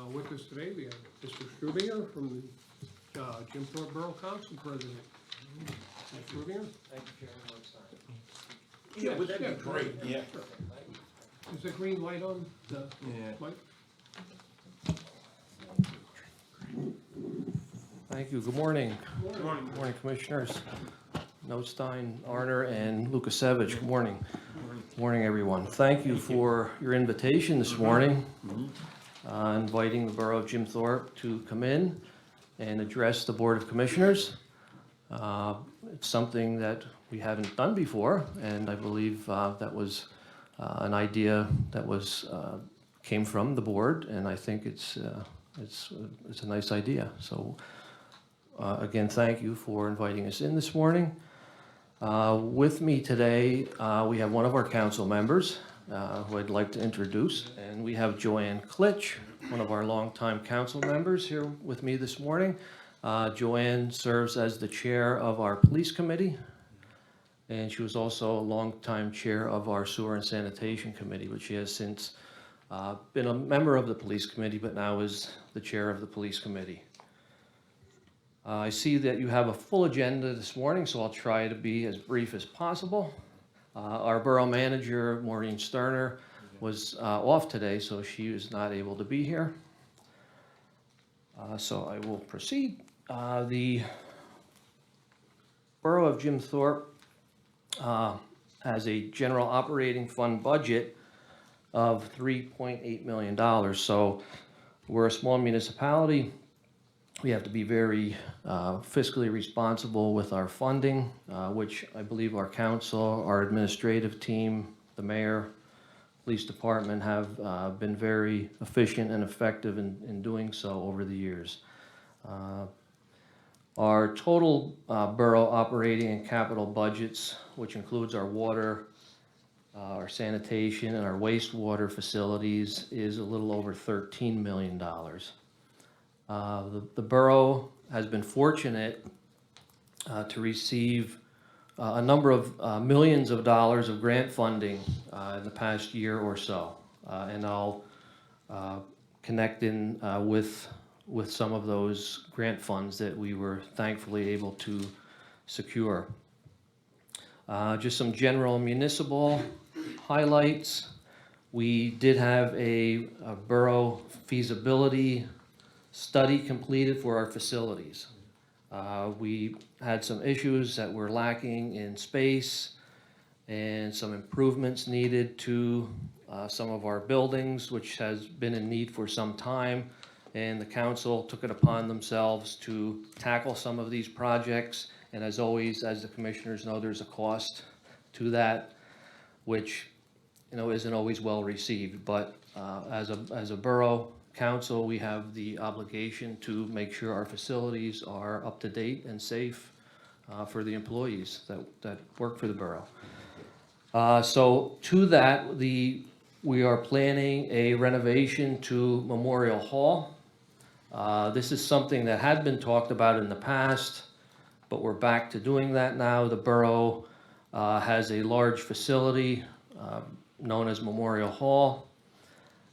With us today, we have Mr. Strubinger from the Jim Thorpe Borough Council President. Mr. Strubinger? Thank you, Chairman, once time. Yeah, would that Yeah, be great? Yeah. sure. Is the green light on? The Yeah. light? Thank you. Good morning. Good morning. Good morning, Commissioners. Notstein, Arner, and Lukasevich. Good morning. Good morning, everyone. Thank you for your invitation this morning, inviting the Borough of Jim Thorpe to come in and address the Board of Commissioners. It's something that we haven't done before, and I believe that was an idea that came from the board, and I think it's a nice idea. So again, thank you for inviting us in this morning. With me today, we have one of our council members who I'd like to introduce, and we have Joanne Klitsch, one of our longtime council members here with me this morning. Joanne serves as the chair of our police committee, and she was also a longtime chair of our sewer and sanitation committee, which she has since been a member of the police committee, but now is the chair of the police committee. I see that you have a full agenda this morning, so I'll try to be as brief as possible. Our borough manager, Maureen Sterner, was off today, so she is not able to be here. So I will proceed. The Borough of Jim Thorpe has a general operating fund budget of $3.8 million. So we're a small municipality. We have to be very fiscally responsible with our funding, which I believe our council, our administrative team, the mayor, police department have been very efficient and effective in doing so over the years. Our total borough operating and capital budgets, which includes our water, our sanitation, and our wastewater facilities, is a little over $13 million. The borough has been fortunate to receive a number of millions of dollars of grant funding in the past year or so. And I'll connect in with some of those grant funds that we were thankfully able to secure. Just some general municipal highlights. We did have a borough feasibility study completed for our facilities. We had some issues that were lacking in space and some improvements needed to some of our buildings, which has been in need for some time. And the council took it upon themselves to tackle some of these projects. And as always, as the commissioners know, there's a cost to that, which isn't always well received. But as a borough council, we have the obligation to make sure our facilities are up to date and safe for the employees that work for the borough. So to that, we are planning a renovation to Memorial Hall. This is something that had been talked about in the past, but we're back to doing that now. The borough has a large facility known as Memorial Hall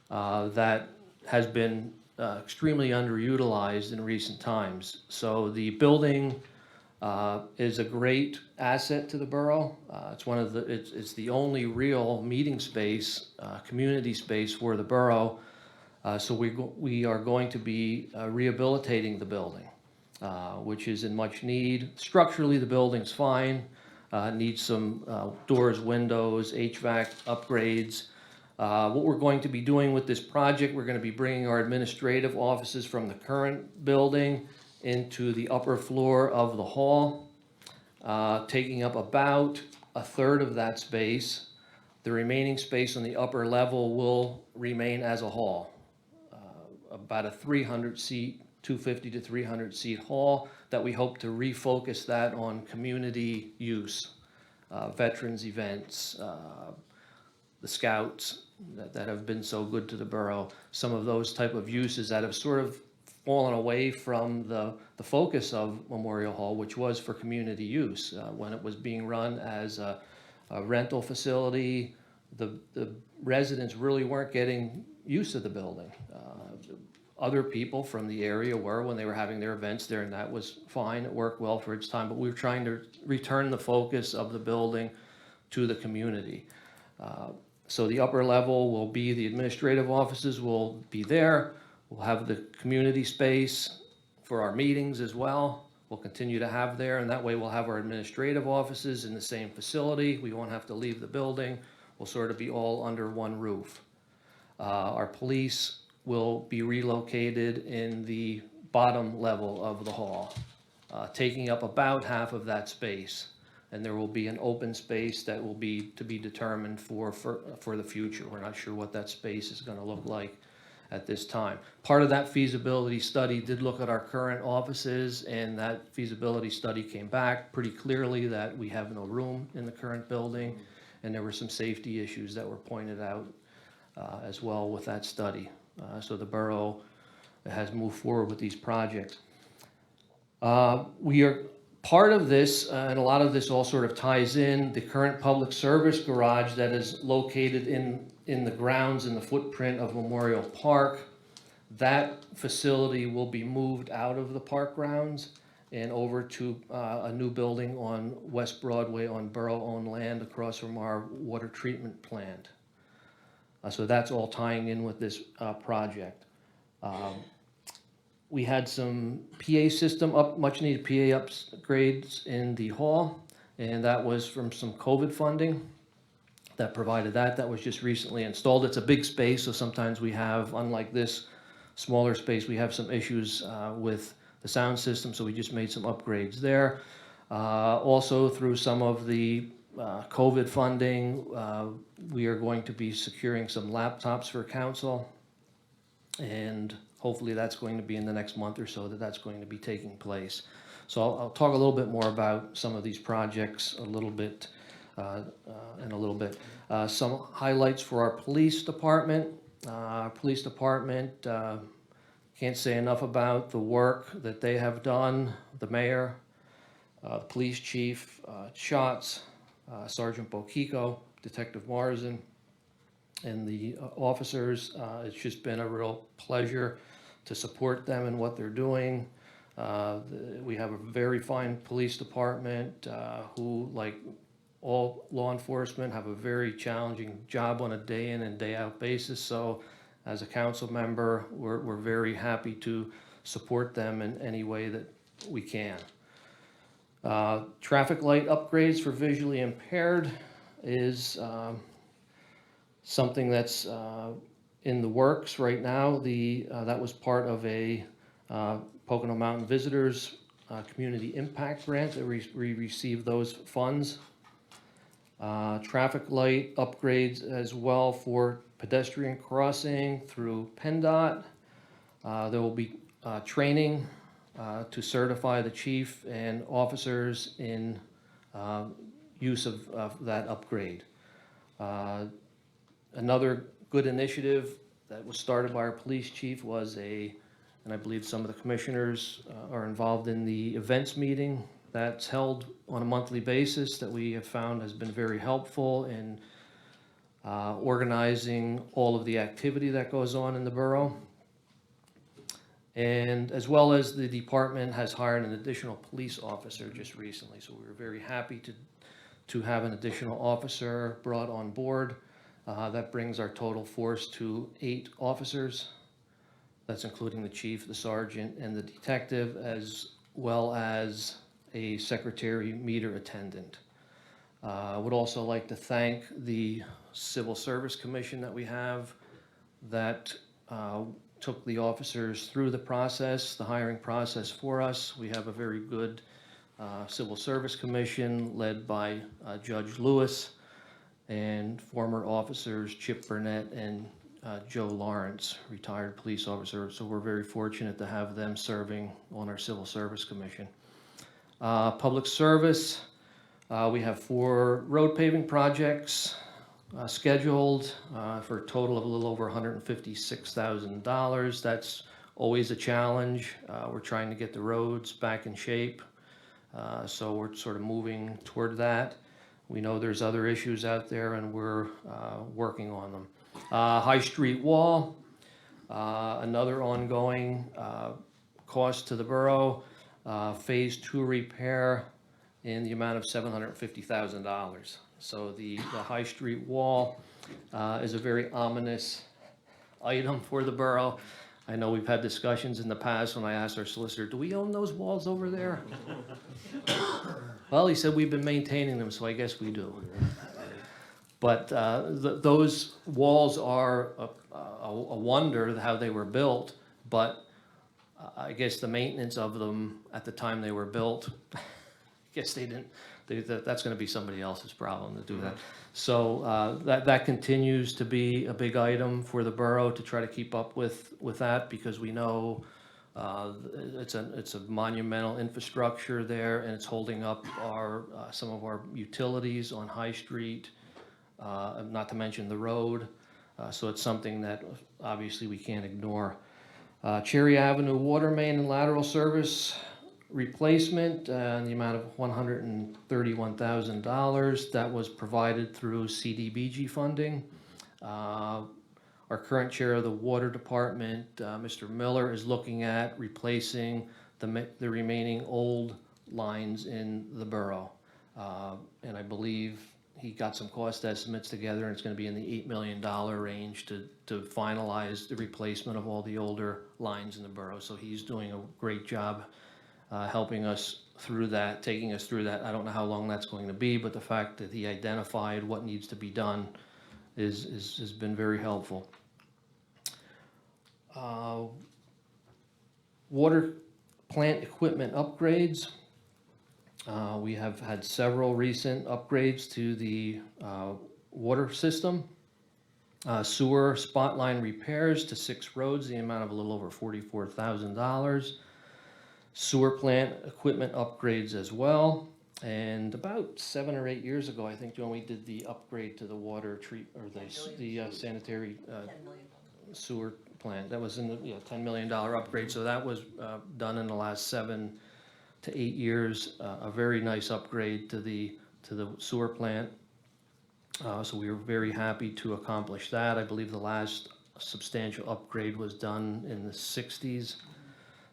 that has been extremely underutilized in recent times. So the building is a great asset to the borough. It's the only real meeting space, community space for the borough. So we are going to be rehabilitating the building, which is in much need. Structurally, the building's fine. Needs some doors, windows, HVAC upgrades. What we're going to be doing with this project, we're going to be bringing our administrative offices from the current building into the upper floor of the hall, taking up about a third of that space. The remaining space on the upper level will remain as a hall, about a 300-seat, 250 to 300-seat hall that we hope to refocus that on community use, veterans events, the scouts that have been so good to the borough, some of those type of uses that have sort of fallen away from the focus of Memorial Hall, which was for community use. When it was being run as a rental facility, the residents really weren't getting use of the building. other people from the area were when they were having their events there, and that was fine. It worked well for its time, but we were trying to return the focus of the building to the community. So the upper level will be, the administrative offices will be there. We'll have the community space for our meetings as well. We'll continue to have there, and that way we'll have our administrative offices in the same facility. We won't have to leave the building. We'll sort of be all under one roof. Our police will be relocated in the bottom level of the hall, taking up about half of that space. And there will be an open space that will be to be determined for the future. We're not sure what that space is going to look like at this time. Part of that feasibility study did look at our current offices, and that feasibility study came back pretty clearly that we have no room in the current building, and there were some safety issues that were pointed out as well with that study. So the borough has moved forward with these projects. We are part of this, and a lot of this all sort of ties in, the current public service garage that is located in the grounds in the footprint of Memorial Park. That facility will be moved out of the park grounds and over to a new building on West Broadway on borough-owned land across from our water treatment plant. So that's all tying in with this project. We had some PA system much needed PA upgrades in the hall, and that was from some COVID funding that provided that. That was just recently installed. It's a big space, so sometimes we have, unlike this smaller space, we have some issues with the sound system, so we just made some upgrades there. Also, through some of the COVID funding, we are going to be securing some laptops for council, and hopefully that's going to be in the next month or so that's going to be taking place. So I'll talk a little bit more about some of these projects a little bit in a little bit. Some highlights for our police department. Police department, can't say enough about the work that they have done. The mayor, the police chief, Schatz, Sergeant Bokiko, Detective Morrison, and the officers. It's just been a real pleasure to support them in what they're doing. We have a very fine police department who, like all law enforcement, have a very challenging job on a day in and day out basis. So as a council member, we're very happy to support them in any way that we can. Traffic light upgrades for visually impaired is something that's in the works right now. That was part of a Pocono Mountain Visitors Community Impact Grant that we received those funds. Traffic light upgrades as well for pedestrian crossing through PennDOT. There will be training to certify the chief and officers in use of that upgrade. Another good initiative that was started by our police chief was and I believe some of the commissioners are involved in the events meeting that's held on a monthly basis that we have found has been very helpful in organizing all of the activity that goes on in the borough. And as well as the department has hired an additional police officer just recently. So we were very happy to have an additional officer brought on board. That brings our total force to 8 officers. That's including the chief, the sergeant, and the detective, as well as a secretary meter attendant. I would also like to thank the Civil Service Commission that we have that took the officers through the process, the hiring process for us. We have a very good Civil Service Commission led by Judge Lewis and former officers Chip Burnett and Joe Lawrence, retired police officer. So we're very fortunate to have them serving on our Civil Service Commission. Public service, we have 4 road paving projects scheduled for a total of a little over $156,000. That's always a challenge. We're trying to get the roads back in shape, so we're sort of moving toward that. We know there's other issues out there, and we're working on them. High Street Wall, Another ongoing cost to the borough, Phase 2 repair in the amount of $750,000. So the High Street wall is a very ominous item for the borough. I know we've had discussions in the past when I asked our solicitor, do we own those walls over there? Well, he said we've been maintaining them, so I guess we do. But those walls are a wonder how they were built, but I guess the maintenance of them at the time they were built, I guess they didn't, that's gonna be somebody else's problem to do that. So that continues to be a big item for the borough to try to keep up with that, because we know it's a monumental infrastructure there, and it's holding up some of our utilities on High Street, not to mention the road. So it's something that obviously we can't ignore. Cherry Avenue water main and lateral service replacement in the amount of $131,000. That was provided through CDBG funding. Our current chair of the water department, Mr. Miller, is looking at replacing the remaining old lines in the borough. And I believe he got some cost estimates together, and it's going to be in the $8 million range to finalize the replacement of all the older lines in the borough. So he's doing a great job helping us through that, taking us through that. I don't know how long that's going to be, but the fact that he identified what needs to be done has been very helpful. Water plant equipment upgrades. We have had several recent upgrades to the water system. Sewer spot line repairs to 6 roads, the amount of a little over $44,000. Sewer plant equipment upgrades as well. And about 7 or 8 years ago, I think, when we did the upgrade to the water or the sanitary sewer plant, that was in the $10 million upgrade. So that was done in the last 7 to 8 years. A very nice upgrade to the sewer plant. So we were very happy to accomplish that. I believe the last substantial upgrade was done in the 60s.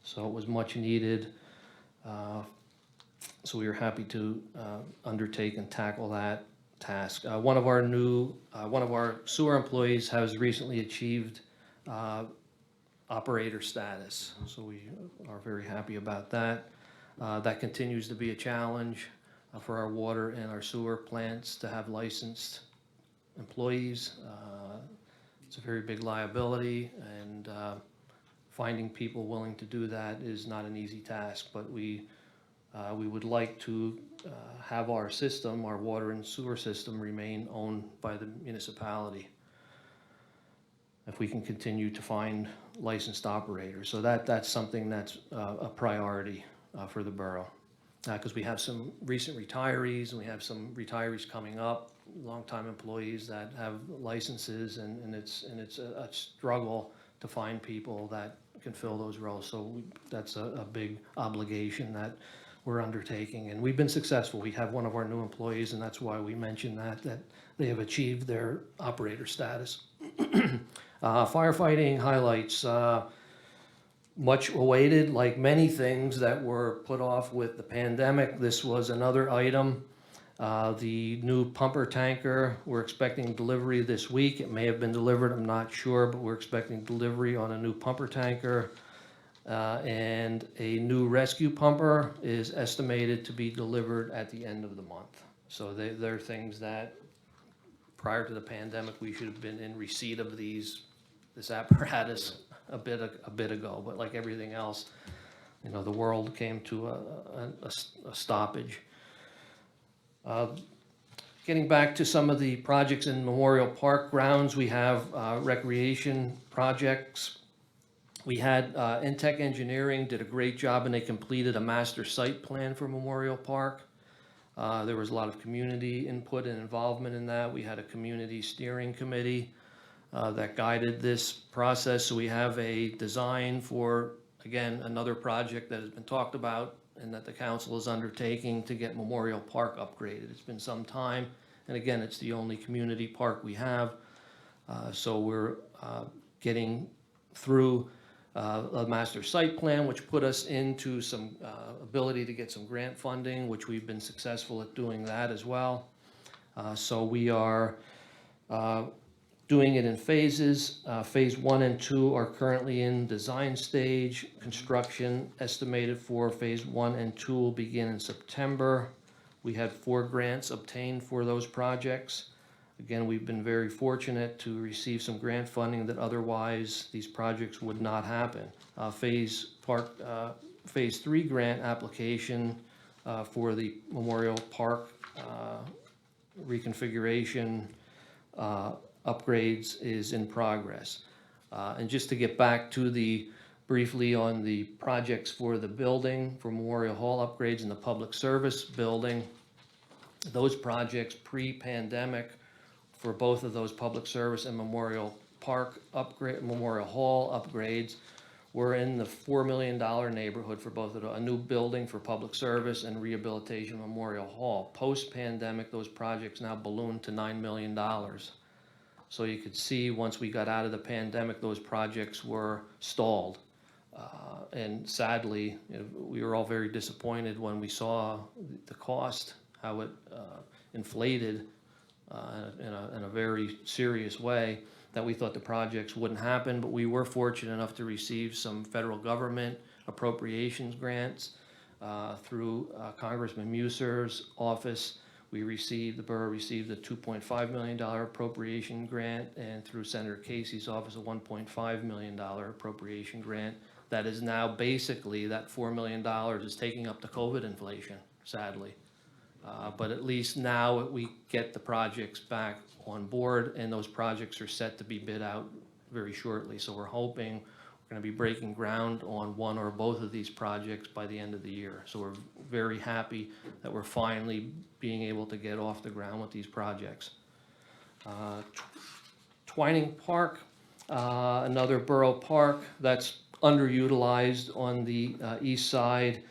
So it was much needed. So we were happy to undertake and tackle that task. One of our sewer employees has recently achieved operator status. So we are very happy about that. That continues to be a challenge for our water and our sewer plants to have licensed employees. It's a very big liability, and finding people willing to do that is not an easy task, but we would like to have our system, our water and sewer system, remain owned by the municipality if we can continue to find licensed operators. So that's something that's a priority for the borough, because we have some recent retirees, and we have some retirees coming up, longtime employees that have licenses, and it's a struggle to find people that can fill those roles. So that's a big obligation that we're undertaking, and we've been successful. We have one of our new employees, and that's why we mentioned that they have achieved their operator status. Firefighting highlights. Much awaited, like many things that were put off with the pandemic. This was another item. The new pumper tanker, we're expecting delivery this week. It may have been delivered, I'm not sure, but we're expecting delivery on a new pumper tanker. And a new rescue pumper is estimated to be delivered at the end of the month. So they're things that prior to the pandemic, we should have been in receipt of this apparatus a bit ago, but like everything else, the world came to a stoppage. Getting back to some of the projects in Memorial Park grounds, we have recreation projects. We had Intech Engineering did a great job, and they completed a master site plan for Memorial Park. There was a lot of community input and involvement in that. We had a community steering committee that guided this process. So we have a design for, again, another project that has been talked about and that the council is undertaking to get Memorial Park upgraded. It's been some time, and again, it's the only community park we have. So we're getting through a master site plan, which put us into some ability to get some grant funding, which we've been successful at doing that as well. So we are doing it in phases. Phase 1 and 2 are currently in design stage. Construction estimated for phase 1 and 2 will begin in September. We had 4 grants obtained for those projects. Again, we've been very fortunate to receive some grant funding that otherwise these projects would not happen. Phase 3 grant application for the Memorial Park reconfiguration upgrades is in progress. And just to get back to briefly on the projects for the building, for Memorial Hall upgrades and the public service building, those projects pre-pandemic for both of those public service and Memorial Park upgrade, Memorial Hall upgrades were in the $4 million neighborhood for both of them, a new building for public service and rehabilitation Memorial Hall. Post-pandemic, those projects now ballooned to $9 million. So you could see once we got out of the pandemic, those projects were stalled. And sadly, we were all very disappointed when we saw the cost, how it inflated in a very serious way, that we thought the projects wouldn't happen. But we were fortunate enough to receive some federal government appropriations grants through Congressman Muser's office. The borough received a $2.5 million appropriation grant, and through Senator Casey's office, a $1.5 million appropriation grant. That is now basically, that $4 million is taking up the COVID inflation, sadly. But at least now we get the projects back on board, and those projects are set to be bid out very shortly. So we're hoping we're going to be breaking ground on one or both of these projects by the end of the year. So we're very happy that we're finally being able to get off the ground with these projects. Twining Park, another borough park that's underutilized on the east side.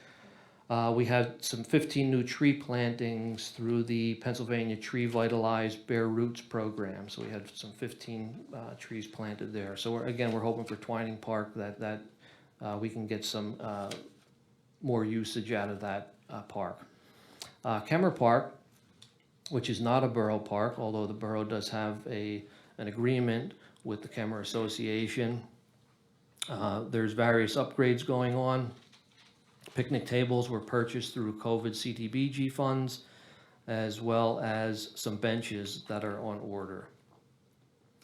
We had some 15 new tree plantings through the Pennsylvania Tree Vitalized Bare Roots program. So we had some 15 trees planted there. So we're hoping for Twining Park that we can get some more usage out of that park. Kemmer Park, which is not a borough park, although the borough does have an agreement with the Kemmer Association. There's various upgrades going on. Picnic tables were purchased through COVID CDBG funds, as well as some benches that are on order.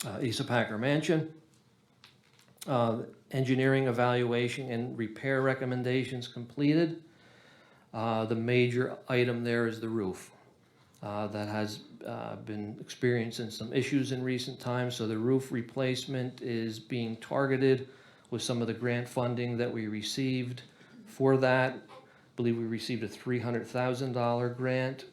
Asa Packer Mansion, engineering evaluation and repair recommendations completed. The major item there is the roof. That has been experiencing some issues in recent times, so the roof replacement is being targeted with some of the grant funding that we received. For that, I believe we received a $300,000 grant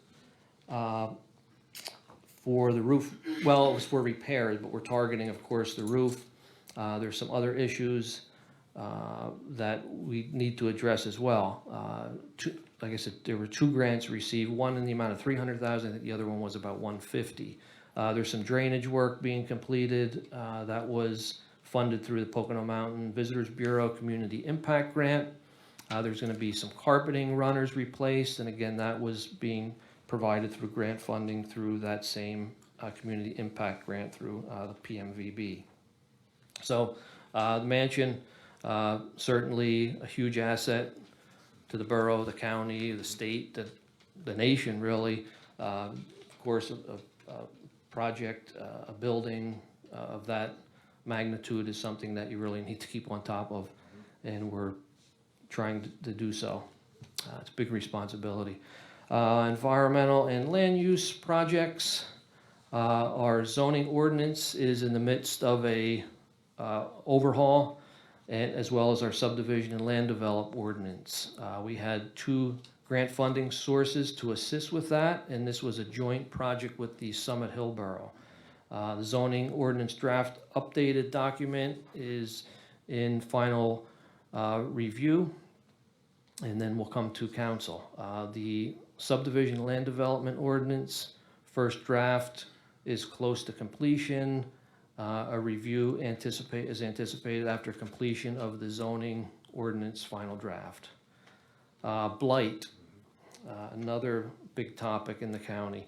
for the roof. Well, it was for repairs, but we're targeting, of course, the roof. There's some other issues that we need to address as well. Like I said, there were 2 grants received, one in the amount of $300,000, I think the other one was about $150,000. There's some drainage work being completed that was funded through the Pocono Mountain Visitors Bureau Community Impact Grant. There's going to be some carpeting runners replaced, and again, that was being provided through grant funding through that same community impact grant through the PMVB. So the mansion, certainly a huge asset to the borough, the county, the state, the nation really. Of course, a project, a building of that magnitude is something that you really need to keep on top of, and we're trying to do so. It's a big responsibility. Environmental and land use projects. Our zoning ordinance is in the midst of a overhaul, and as well as our subdivision and land develop ordinance. We had 2 grant funding sources to assist with that, and this was a joint project with the Summit Hill Borough. The zoning ordinance draft updated document is in final review, and then we'll come to council. The subdivision land development ordinance first draft is close to completion. A review is anticipated after completion of the zoning ordinance final draft. Blight, another big topic in the county.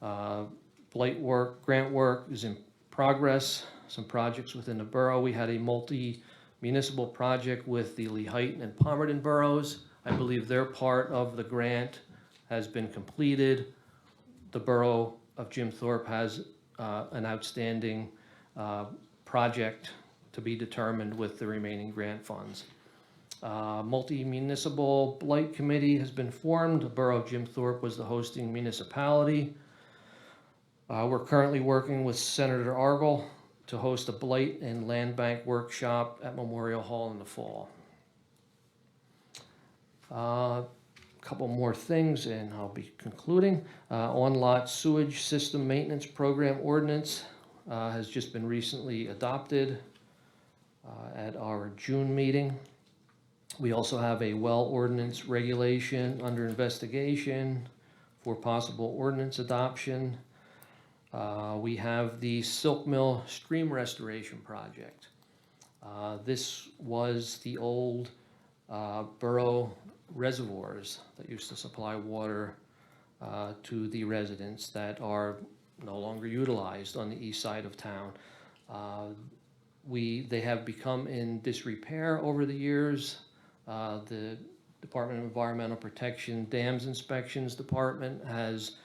Blight work, grant work is in progress, some projects within the borough. We had a multi-municipal project with the Lehighton and Palmerton boroughs. I believe their part of the grant has been completed. The borough of Jim Thorpe has an outstanding project to be determined with the remaining grant funds. Multi-municipal blight committee has been formed. The borough of Jim Thorpe was the hosting municipality. We're currently working with Senator Argyle to host a blight and land bank workshop at Memorial Hall in the fall. Couple more things and I'll be concluding. On-lot sewage system maintenance program ordinance has just been recently adopted at our June meeting. We also have a well ordinance regulation under investigation for possible ordinance adoption. We have the Silk Mill Stream Restoration Project. This was the old borough reservoirs that used to supply water to the residents that are no longer utilized on the east side of town. They have become in disrepair over the years. The Department of Environmental Protection Dams Inspections Department has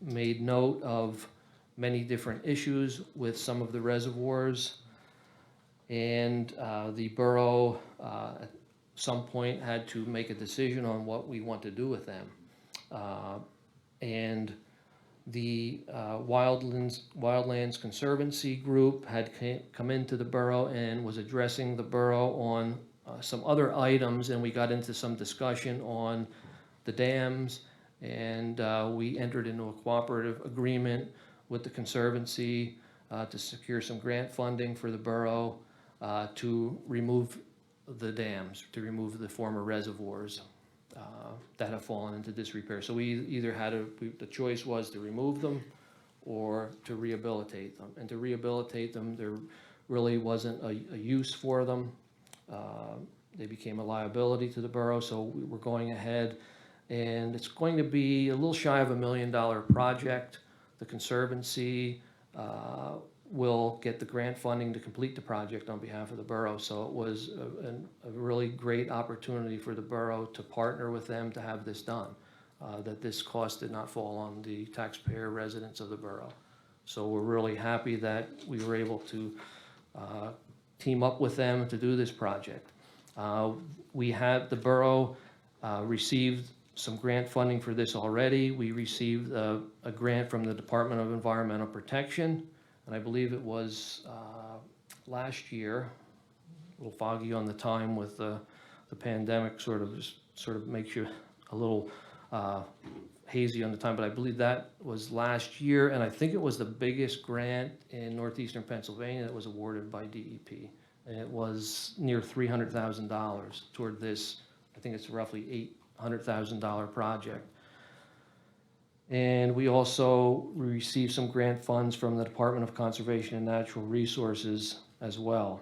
made note of many different issues with some of the reservoirs, and the borough at some point had to make a decision on what we want to do with them. And the Wildlands Conservancy Group had come into the borough and was addressing the borough on some other items, and we got into some discussion on the dams, and we entered into a cooperative agreement with the Conservancy to secure some grant funding for the borough to remove the dams, to remove the former reservoirs that have fallen into disrepair. So we either had the choice was to remove them or to rehabilitate them. And to rehabilitate them, there really wasn't a use for them. They became a liability to the borough, so we were going ahead, and it's going to be a little shy of $1 million project. The Conservancy will get the grant funding to complete the project on behalf of the borough. So it was a really great opportunity for the borough to partner with them to have this done, that this cost did not fall on the taxpayer residents of the borough. So we're really happy that we were able to team up with them to do this project. The borough received some grant funding for this already. We received a grant from the Department of Environmental Protection, and I believe it was last year. A little foggy on the time with the pandemic, sort of makes you a little hazy on the time, but I believe that was last year, and I think it was the biggest grant in northeastern Pennsylvania that was awarded by DEP. And it was near $300,000 toward this, I think it's roughly $800,000 project. And we also received some grant funds from the Department of Conservation and Natural Resources as well.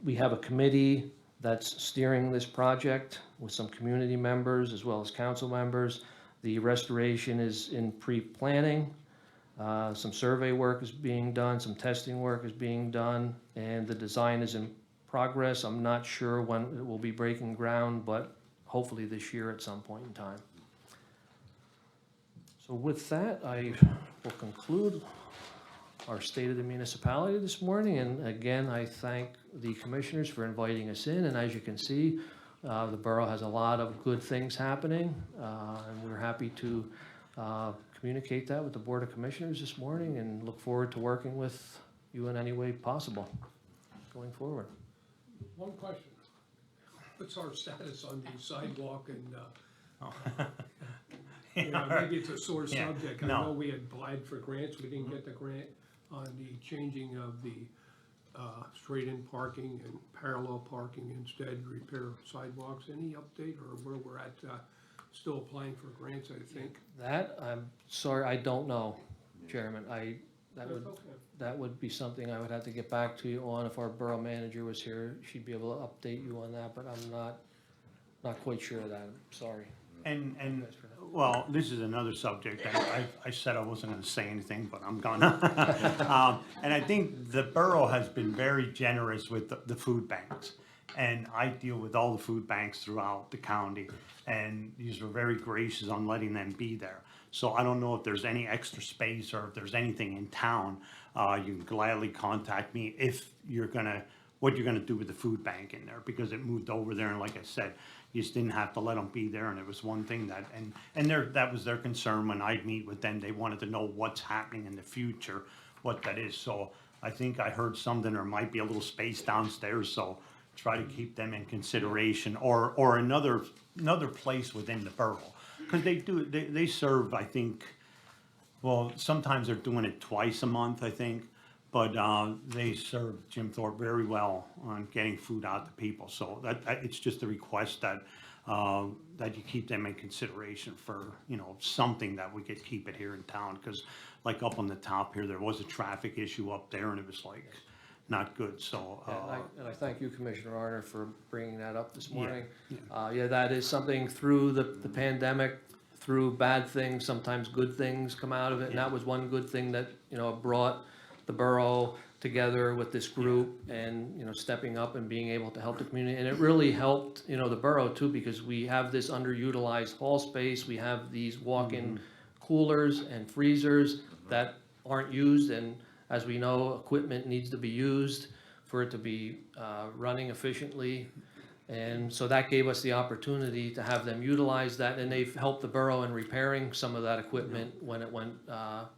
We have a committee that's steering this project with some community members as well as council members. The restoration is in pre-planning. Some survey work is being done, some testing work is being done, and the design is in progress. I'm not sure when it will be breaking ground, but hopefully this year at some point in time. So with that, I will conclude our State of the Municipality this morning. And again, I thank the commissioners for inviting us in. And as you can see, the borough has a lot of good things happening. And we're happy to communicate that with the Board of Commissioners this morning and look forward to working with you in any way possible going forward. One question. What's our status on the sidewalk and, you know, maybe it's a sore subject. I know we had applied for grants. We didn't get the grant on the changing of the straight-in parking and parallel parking, instead repair sidewalks. Any update or where we're at? Still applying for grants, I think. That, I'm sorry, I don't know, Chairman. that That's would, okay. that would be something I would have to get back to you on. If our borough manager was here, she'd be able to update you on that, but I'm not quite sure of that, I'm sorry. And, Apologize for that. well, this is another subject, I said I wasn't gonna say anything, but I'm gonna. And I think the borough has been very generous with the food banks. And I deal with all the food banks throughout the county, and these were very gracious on letting them be there. So I don't know if there's any extra space or if there's anything in town, you can gladly contact me if you're gonna, what you're gonna do with the food bank in there, because it moved over there, and like I said, you just didn't have to let them be there, and it was one thing that, and that was their concern when I'd meet with them, they wanted to know what's happening in the future, what that is, so I think I heard something, there might be a little space downstairs, so try to keep them in consideration, or another place within the borough, because they serve, I think, well, sometimes they're doing it twice a month, I think, but they serve Jim Thorpe very well on getting food out to people. So it's just a request that that you keep them in consideration for, you know, something that we could keep it here in town. Because like up on the top here, there was a traffic issue up there, and it was like not good. So And I thank you, Commissioner Arner, for bringing that up this Yeah, morning. yeah. Yeah, that is something through the pandemic, through bad things, sometimes good things come out of it. And that was one good thing that, you know, brought the borough together with this group and, you know, stepping up and being able to help the community. And it really helped, you know, the borough too, because we have this underutilized hall space. We have these walk-in coolers and freezers that aren't used. And as we know, equipment needs to be used for it to be running efficiently. And so that gave us the opportunity to have them utilize that, and they've helped the borough in repairing some of that equipment when it went,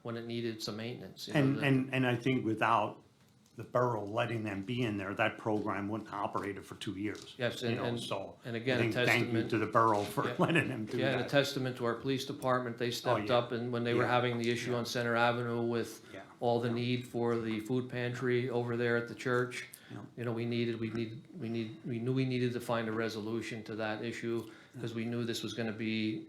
when it needed some maintenance. You know, and I think without the borough letting them be in there, that program wouldn't have operated for 2 years. Yes, you know, and so again, I think a thank you testament. to the borough for Yeah. letting them do Yeah, and a that. testament to our police department, they stepped yeah. up, and when they were Yeah. having the issue on Center Avenue with Yeah. all the need for the food pantry over there at the church, Yeah. you know, we knew we needed to find a resolution to that issue, because we knew this was gonna be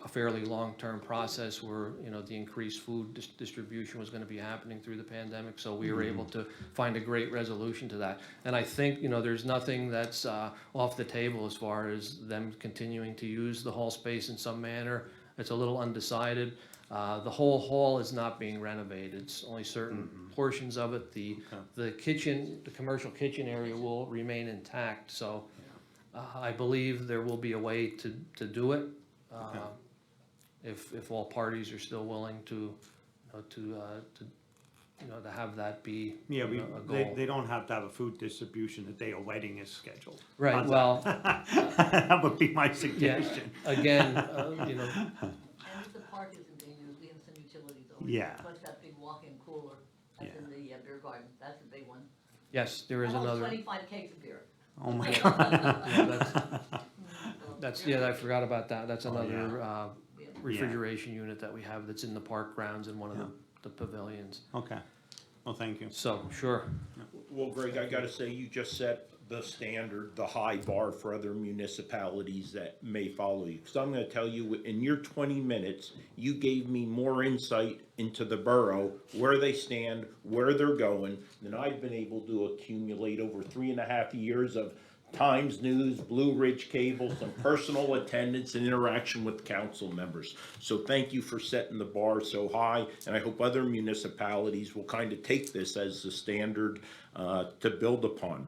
a fairly long-term process where, you know, the increased food distribution was gonna be happening through the pandemic, so we were able to find a great resolution to that. And I think, you know, there's nothing that's off the table as far as them continuing to use the hall space in some manner. It's a little undecided. The whole hall is not being renovated, it's only certain portions of it. The kitchen, the commercial kitchen area will remain intact, so I believe there will be a way to do it. If all parties are still willing to to have that be, Yeah, you know, a goal. they don't have to have a food distribution the day a wedding is scheduled. Right, How's well, that? That would be my yeah, suggestion. again, you know, And if the park isn't being used, we have some utilities over Yeah. there. Plus that big walk-in cooler that's Yeah. in the beer garden, that's a big one. yes, there is Almost another, 25 kegs of beer. Oh, my God. yeah, that's, yeah, I forgot about that, that's Oh, another, Yeah. refrigeration unit that we have that's in the park grounds in one of the pavilions. Okay, well, thank you. So, sure, Well, Greg, I gotta say, you just set the standard, the high bar for other municipalities that may follow you. So I'm gonna tell you, in your 20 minutes, you gave me more insight into the borough, where they stand, where they're going, than I've been able to accumulate over 3.5 years of Times News, Blue Ridge Cable, some personal attendance and interaction with council members. So thank you for setting the bar so high, and I hope other municipalities will kind of take this as the standard to build upon.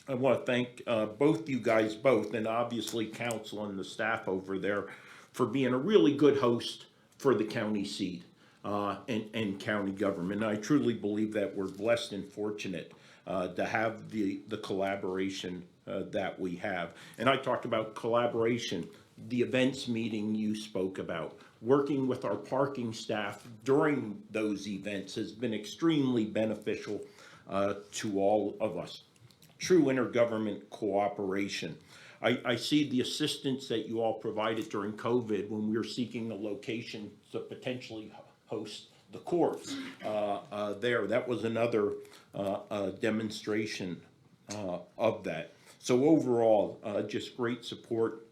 I want to thank both you guys, and obviously council and the staff over there for being a really good host for the county seat and county government. And I truly believe that we're blessed and fortunate to have the collaboration that we have. And I talked about collaboration, the events meeting you spoke about. Working with our parking staff during those events has been extremely beneficial to all of us. True intergovernment cooperation. I see the assistance that you all provided during COVID when we were seeking a location to potentially host the courts there. That was another demonstration of that. So overall, just great support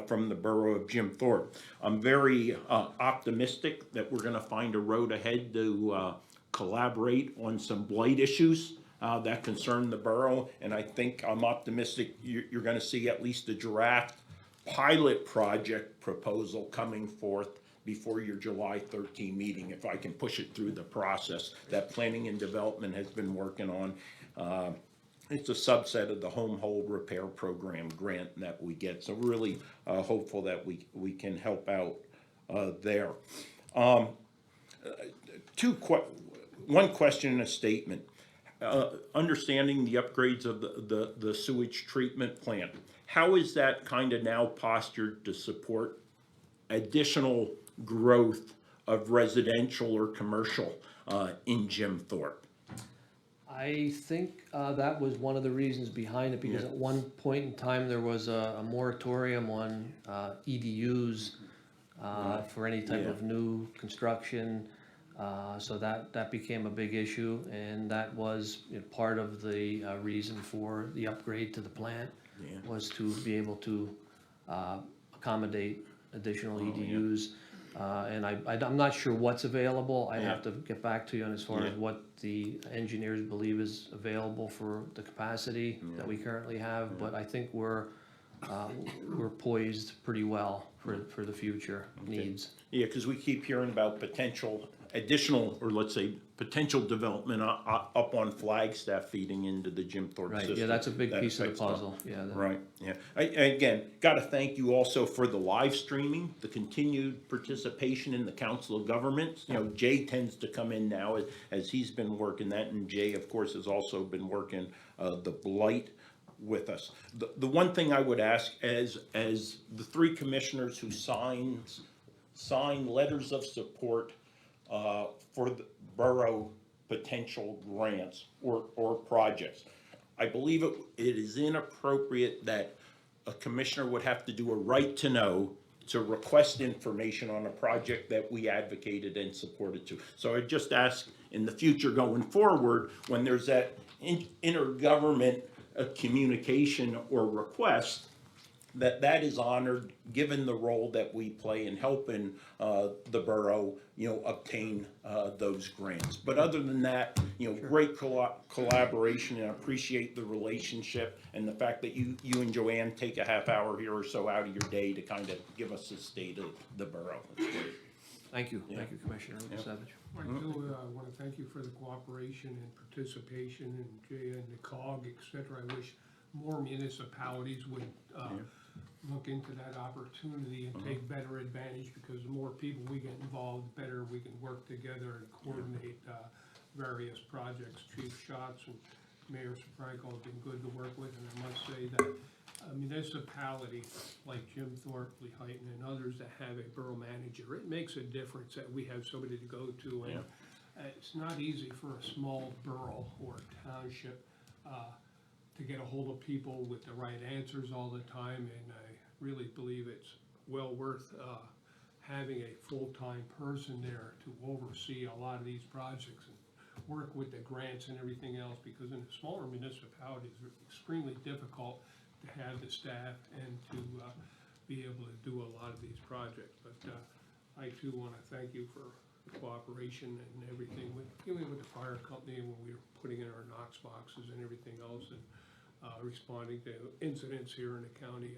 from the borough of Jim Thorpe. I'm very optimistic that we're going to find a road ahead to collaborate on some blight issues that concern the borough. And I think I'm optimistic you're gonna see at least a draft pilot project proposal coming forth before your July 13 meeting, if I can push it through the process that Planning and Development has been working on. It's a subset of the home hold repair program grant that we get, so really hopeful that we can help out there. One question and a statement. Understanding the upgrades of the sewage treatment plant, how is that kind of now postured to support additional growth of residential or commercial in Jim Thorpe? I think that was one of the reasons behind it, because Yeah. at one point in time, there was a moratorium on EDUs for any type Yeah. of new construction. So that became a big issue, and that was, you know, part of the reason for the upgrade to the plant, Yeah. was to be able to accommodate additional EDUs. And I'm not sure what's available. I'd have to get back to you on as far as Yeah. what the engineers believe is available for the capacity that we currently have, but I think we're poised pretty well for the future needs. Yeah, because we keep hearing about potential additional, or let's say, potential development up on Flagstaff feeding into the Jim Thorpe Right, system. yeah, that's a big That piece of the affects us. puzzle, yeah. Right, yeah. Again, gotta thank you also for the live streaming, the continued participation in the Council of Governments. You know, Jay tends to come in now as he's been working that, and Jay, of course, has also been working the blight with us. The one thing I would ask, as the three commissioners who sign letters of support for the borough potential grants or projects, I believe it is inappropriate that a commissioner would have to do a right to know to request information on a project that we advocated and supported to. So I just ask in the future going forward, when there's that intergovernment communication or request, that is honored, given the role that we play in helping the borough, you know, obtain those grants. But other than that, you know, great collaboration, and I appreciate the relationship and the fact that you and Joanne take a half hour here or so out of your day to kind of give us the state of the borough. That's great. Thank you, Commissioner Savage. I do want to thank you for the cooperation and participation, and Jay and the COG, et cetera. I wish more municipalities would look into that opportunity and take better advantage, because the more people we get involved, the better we can work together and coordinate various projects. Chief Schatz and Mayor Franco have been good to work with, and I must say that a municipality like Jim Thorpe, Lehighton, and others that have a borough manager, it makes a difference that we have somebody to go to. And it's not easy for a small borough or township to get a hold of people with the right answers all the time, and I really believe it's well worth having a full-time person there to oversee a lot of these projects and work with the grants and everything else, because in smaller municipalities, it's extremely difficult to have the staff and to be able to do a lot of these projects. But I too want to thank you for the cooperation and everything with the fire company, and when we were putting in our Knox boxes and everything else, and responding to incidents here in the county,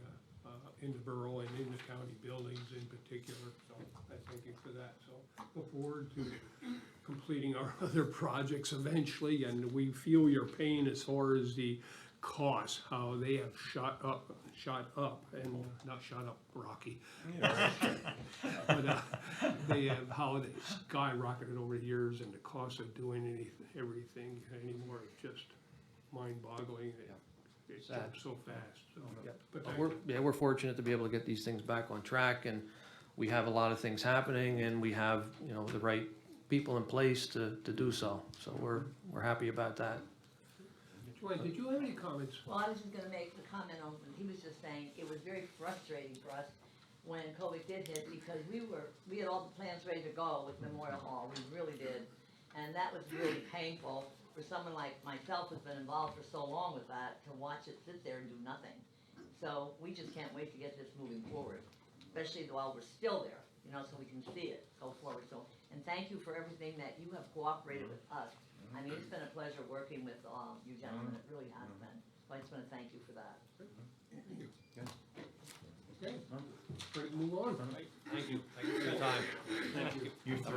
in the borough and in the county buildings in particular. So I thank you for that. So look forward to completing our other projects eventually, and we feel your pain as far as the costs, how they have shot up and not shot up, Rocky. But they have, how they skyrocketed over the years, and the cost of doing everything anymore is just mind-boggling. It jumps so fast, so. But thank you. We're fortunate to be able to get these things back on track, and we have a lot of things happening, and we have, you know, the right people in place to do so. So we're happy about that. Joanne, did you have any comments? Well, I was just gonna make the comment on, he was just saying, it was very frustrating for us when COVID did hit, because we had all the plans ready to go with Memorial Hall, we really did. And that was really painful for someone like myself who's been involved for so long with that, to watch it sit there and do nothing. So we just can't wait to get this moving forward, especially while we're still there, you know, so we can see it go forward. So And thank you for everything that you have cooperated with us. I mean, it's been a pleasure working with, you gentlemen, it really has been. So I just wanna thank you for that. Okay, ready to move on? Thank you for your time. You're 3 minutes.